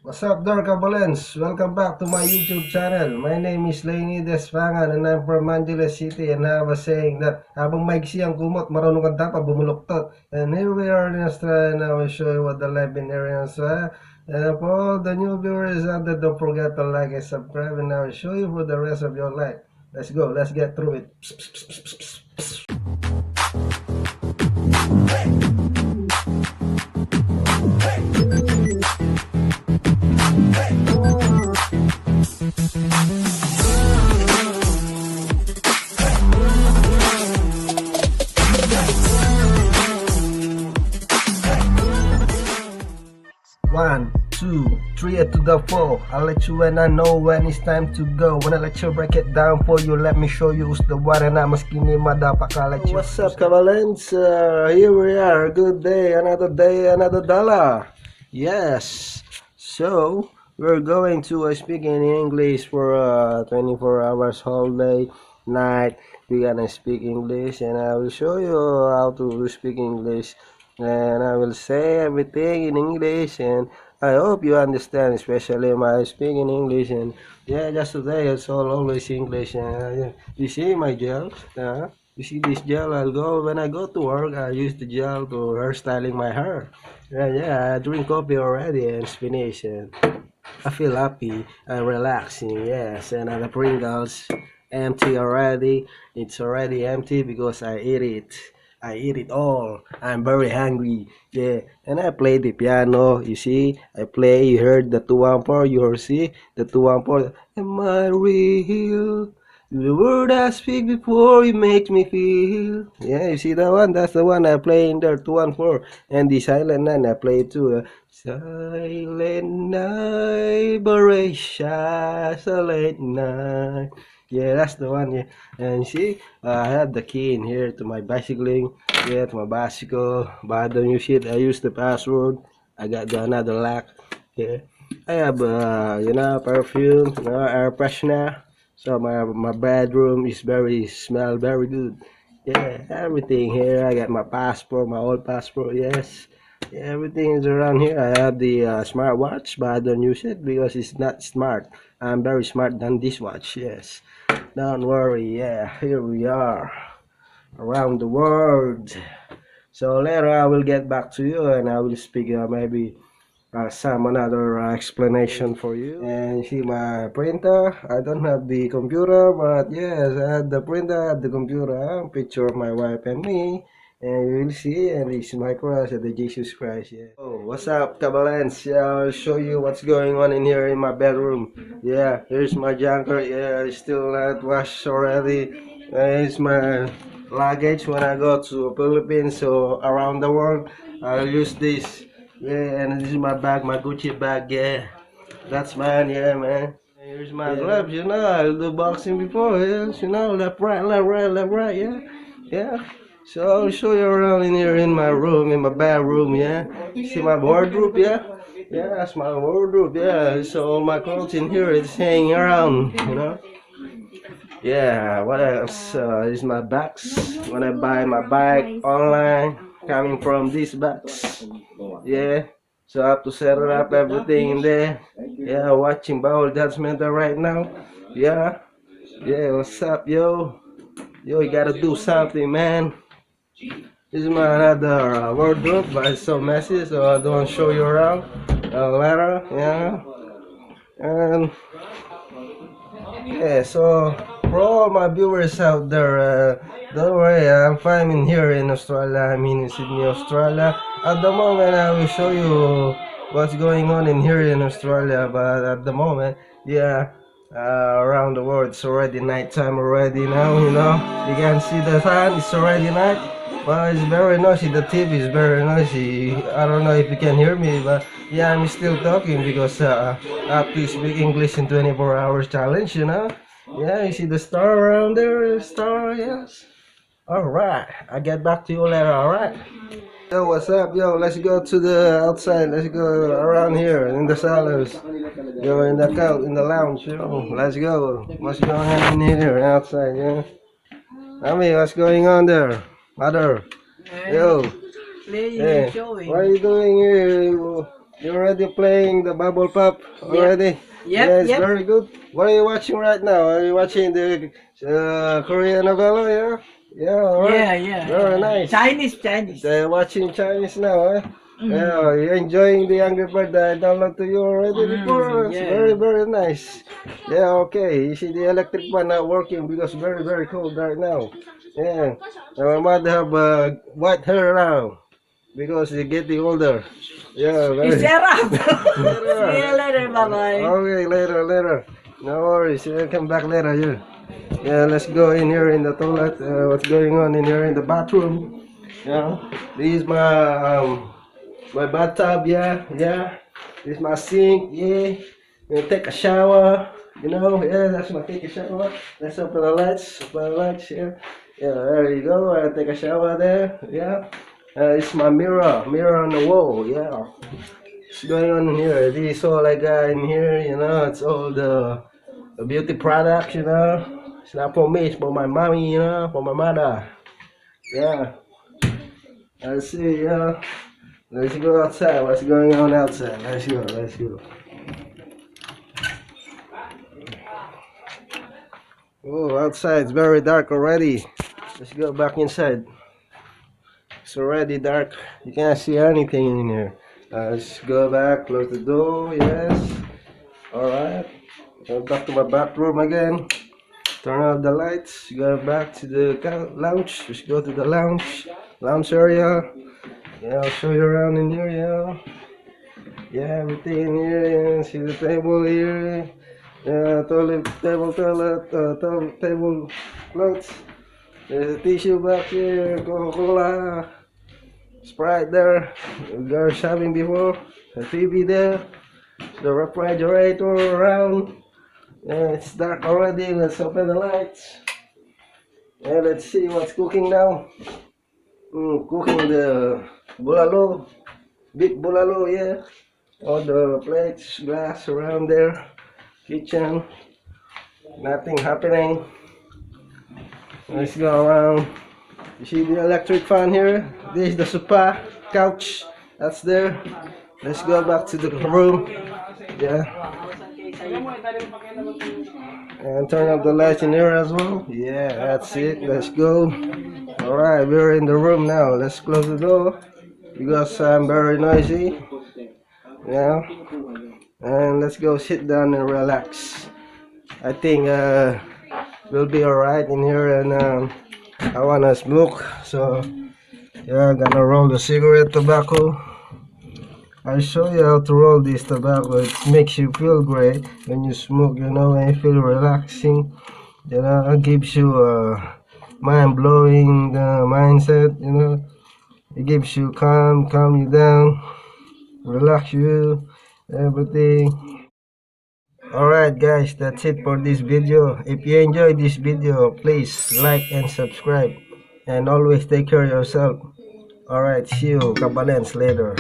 What's up there, Kabalens? Welcome back to my YouTube channel. My name is Leonidas Fangan and I'm from Manila City, and I was saying that habang maigsi ang kumot, marunong kang dapat bumuluktot. And here we are in Australia, and I will show you what the life in here in Australia. And for all the new viewers out there, don't forget to like and subscribe, and I will show you for the rest of your life. Let's go, let's get through it. One, two, three to the four. I'll let you when I know when it's time to go. When I let you break it down for you, let me show you who's the one, and I'm skinny madapaka let you. What's up, Kavalens? Here we are. Good day, another dollar. Yes. So we're going to speak in English for 24 hours whole day, night. We're gonna speak English, and I will show you how to speak English, and I will say everything in English, and I hope you understand, especially my speaking English. And yeah, just today it's always English. You see my gel, you see this gel. When I go to work, I use the gel to hairstyling my hair. Yeah, I drink coffee already and it's finished, and I feel happy and relaxing. Yes, and the Pringles empty already. It's already empty because I eat it. I eat it all. I'm very hungry. Yeah, and I play the piano. You see, I play. You heard the 214. You heard, see the 214. Am I real? The word I speak before it makes me feel. Yeah, you see that one? That's the one I play in there, 214. And the silent nine I play too. Silent night, Barisha, silent night. Yeah, that's the one. Yeah, and see, I have the key in here to my bicycling. Yeah, to my bicycle. But I don't use it. I use the password. I got the another lock. Yeah, I have perfume, air freshener. So my bedroom is smell very good. Yeah, everything here. I got my passport, my old passport. Yes, yeah, everything is around here. I have the smartwatch, but I don't use it because it's not smart. I'm very smart than this watch. Yes, don't worry. Yeah, here we are around the world. So later I will get back to you, and I will speak maybe some another explanation for you. And see my printer. I don't have the computer, but yes, I have the printer, I have the computer. Picture of my wife and me, and you will see. And it's my cross and the Jesus Christ. Yeah. Oh, what's up, Kabalans? Yeah, I'll show you what's going on in here in my bedroom. Yeah, here's my junker. Yeah, it's still not washed already. Here's my luggage when I go to Philippines, so around the world. I'll use this. Yeah, and this is my bag, my Gucci bag. Yeah, that's mine. Yeah, man. Here's my gloves. I'll do boxing before. Yes, left, right, left, right, left, right. Yeah, yeah. So I'll show you around in here in my room, in my bedroom. Yeah, see my wardrobe. Yeah, yeah, that's my wardrobe. Yeah, so all my clothes in here is hanging around. Yeah, what else? Is my bags. When I buy my bag online, coming from these bags. Yeah, so I have to set it up everything in there. Yeah, watching Bowel Judgmental right now. Yeah, yeah, what's up, yo? Yo, you gotta do something, man. This is my another wardrobe, but it's so messy, so I don't show you around later. Yeah, and yeah, so for all my viewers out there, don't worry, I'm fine in here in Australia. I mean in Sydney, Australia. At the moment, I will show you what's going on in here in Australia. But at the moment, yeah, around the world, it's already nighttime already now. You can see the sun. It's already night. Well, it's very noisy. The TV is very noisy. I don't know if you can hear me, but yeah, I'm still talking because I have to speak English in 24 hours challenge. Yeah, you see the star around there? Star, yes. Alright, I'll get back to you later, alright? Yo, what's up? Yo, let's go to the outside. Let's go around here in the salons. Yo, in the couch, in the lounge. Yo, let's go. What's going on in here outside? Yeah. Ami, what's going on there? Mother. Yo. Hey, what are you doing here? You already playing the bubble pop already? Yep, Yes, yep. very good. What are you watching right now? Are you watching the Korean novella? Yeah, yeah, all right. Yeah. Very nice. Chinese. So you're watching Chinese now, eh? Mm. Yeah, you're enjoying the Angry Bird that I downloaded to you already before. It's Yeah. very nice. Yeah, okay. You see the electric fan not working because very cold right now. Yeah. And my mother have white hair now because you're getting older. Yeah, very. Shut up. Later. See you later. Bye-bye. Okay, later. No worries. You'll come back later. Yeah. Yeah, let's go in here in the toilet. What's going on in here in the bathroom? Yeah. This is my bathtub. Yeah. This is my sink. Yeah. You take a shower. Yeah, that's my take a shower. Let's open the lights. Yeah. Yeah, there you go. I take a shower there. Yeah. It's my mirror on the wall. Yeah. What's going on in here? This is all I got in here. It's all the beauty products. It's not for me. It's for my mommy. For my mother. Yeah. Let's see. Yeah. Let's go outside. What's going on outside? Let's go. Oh, outside it's very dark already. Let's go back inside. It's already dark. You can't see anything in here. Let's go back, close the door. Yes. Alright. Go back to my bathroom again. Turn off the lights. Go back to the lounge. Just go to the lounge area. Yeah, I'll show you around in here. Yeah, everything in here. Yeah, see the table here. Yeah, table, clothes. There's a tissue back here, Coca-Cola, Sprite there, we were shopping before, the TV there, the refrigerator around. Yeah, it's dark already. Let's open the lights. Yeah, let's see what's cooking now. Cooking the bulalo, big bulalo, yeah. All the plates, glass around there, kitchen, nothing happening. Let's go around. You see the electric fan here? This is the sofa, couch, that's there. Let's go back to the room. Yeah. And turn up the lights in here as well. Yeah, that's it. Let's go. Alright, we're in the room now. Let's close the door because I'm very noisy. Yeah. And let's go sit down and relax. I think we'll be alright in here, and I wanna smoke, so yeah, I'm gonna roll the cigarette tobacco. I'll show you how to roll this tobacco. It makes you feel great when you smoke, when you feel relaxing. It gives you a mind-blowing mindset, It gives you calm you down, relax you, everything. Alright guys, that's it for this video. If you enjoyed this video, please like and subscribe. And always take care of yourself. Alright, see you, kabalens, later.